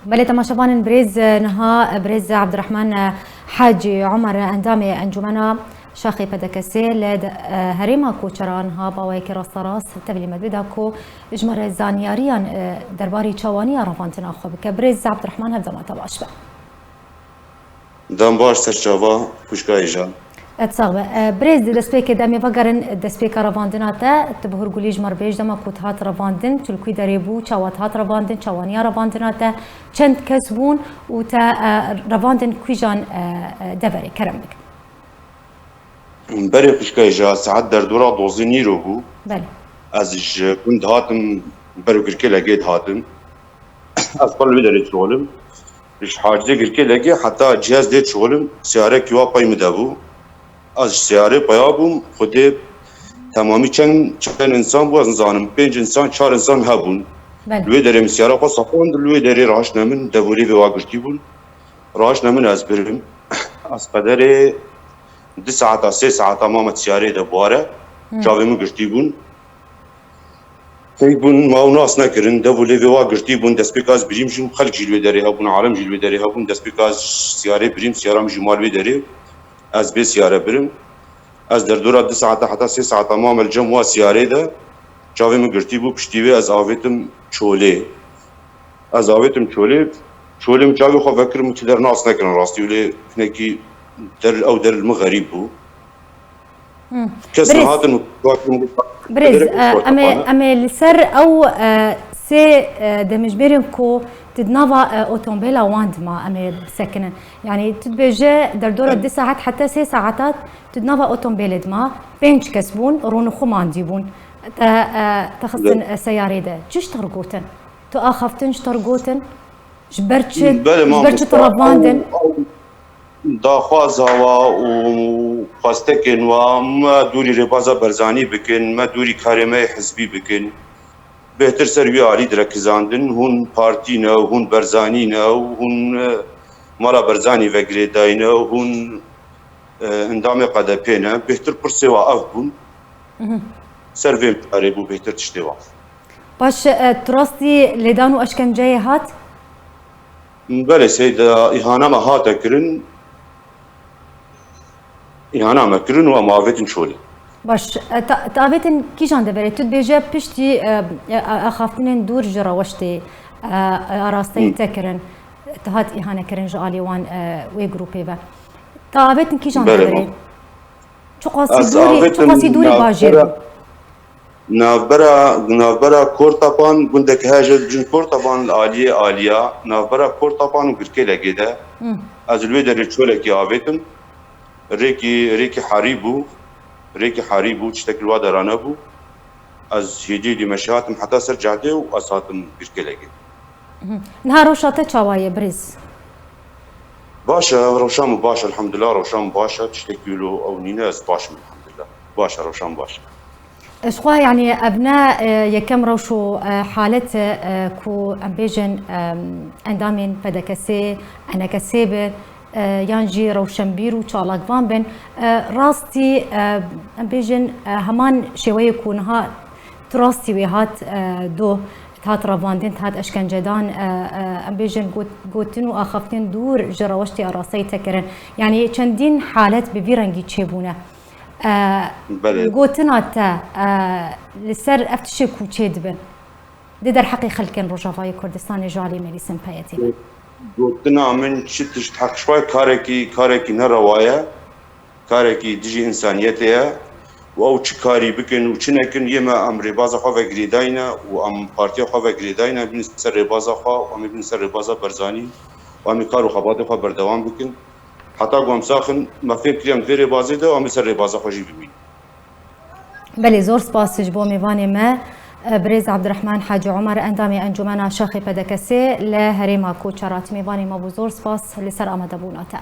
بله تماشاوان بريز نها بريز عبد الرحمن حاجي عمر اندامي انجمنا شاخي پدکسی لد هریما کوچران ها باوی که راست راست تبلی مدبدا کو اجمار زانیاریان درباری چوانی روانتنا خوب که بريز عبد الرحمن هفته ما تباش با دام باش سرچاوا پوشکای جان اتصاغ بريز دسبيك دامي فقرن دسبيك رواندناتا تبهر قولي جمر بيج دما كوت هات رواندن تلكوي دريبو چاوات هات رواندن چوانيا رواندناتا چند كسبون وتا رواندن كويجان دفري كرمك بري پوشکای جا ساعت در دورا دوزی نیرو بو بله ازش كنت هاتم برو كركي لقيت هاتم اصبر لي دريت شغلم ايش حاجه كركي لقي حتى جهاز ديت شغلم سياره كيوا باي مدابو از سیاره پیابم خودی تمامی چند انسان بود زانم 5 انسان 4 انسان هبون لوی دریم سیاره خو صفوند لوی دری راش نمن دوری به واگشتی بون راش نمن از بریم از قدر 2 ساعت 3 ساعت تمام سیاره ده باره جاوی گشتی بون بون ما ناس نکردن دوری به واگشتی بون دست پیکاز بریم شون خلق جلوی دری هبون عالم جلوی دری هبون دست پیکاز سیاره بریم سیاره مجموعه بی دری از به سیاره برم از در دورا 2 ساعت حتی 3 ساعت تمام الجم و سیاره ده جاوی من گرتی بو پشتیوی از آویتم چوله از آویتم چوله جاوی خو فکرم که در ناس نکردن راستی ولی نکی در او در المغرب بو کس هاتن بريز امي لسر او سي دمجبرين كو تدنافا اوتومبيلا واندما امي سكنن يعني تتبجى در دورة 2 ساعات حتى 3 ساعات تدنافا اوتومبيل دما بينج كسبون رونو خمان ديبون تخصن سياري ده تشش ترقوتن تو اخفتن ترقوتن جبرتش ترباندن دا خوازاوا و خواستکن و ما دوری ربازا برزانی بکن ما دوری کارمه حزبی بکن بهتر سروی عالی درکزاندن هون پارتی نه هون برزانی نه هون مالا برزانی وگری داینه هون اندام قدپی نه بهتر پرسه و اف بون سروی کاری بو بهتر تشتی و باش تراستی لیدانو اشکنجه هات؟ بله سید ایهانا ما هات کرن ایهانا ما کرن و معاویتن شولی باش تابتن كيجان دبري تد بيجا بشتي اخافتن دور جرا وشتي راستي تكرن تهات اهانه كرن جالي وان وي جروبي با تابتن كيجان دبري شو قاسي دوري باجير نافبرا كورتابان بندك هاجل جن كورتابان العاليه عاليه نافبرا كورتابان وكركي لقيده از الويدر تشولك يابتن ريكي حريبو ريكي حريبو تشتكل وادا رانبو از هيدي دي مشاتم حتى سرجعتي واساتم كركلكي نهار روشاته چاوايه بريز باشا روشام باشا الحمد لله روشام باشا تشتكيلو او نيناس باشا الحمد لله باشا روشام باشا اشخوا يعني ابناء يكم روشو حالة كو امبيجن اندامين بدكسي انا كسيبه یانجی روشنبیر و چالاکوان بن راستی امبیجن همان شوی کونها تراستی و هات دو هات رواندن هات اشکنجدان امبیجن گوتن و آخفتن دور جراوشتی آراسی تکرن یعنی چندین حالت به بیرنگی چه بونه گوتن آتا لسر افتشه کوچه دبن ده در حقی خلکن روژاوای کردستان جالی ملیسن پیتی قلنا من شتش حق شوي كاركي نروايا كاركي ديجي انسانيتها او كاري بكن وشنكن يما ام ربازا خو فغريداينا وام بارتي خو فغريداينا بن سر ربازا خو وام بن سر ربازا برزاني وام كارو خبات خو بردوام بكن حتى قوم ساخن ما في كريم غير بازي ده وام سر ربازا خو جيبي بله زور سپاس جبو میوانی ما بريز عبد الرحمن حاجي عمر اندامي انجمنا شاخي بدكسي لهريما كوچرات ميباني ما بزور سپاس لسر آمده بوناتا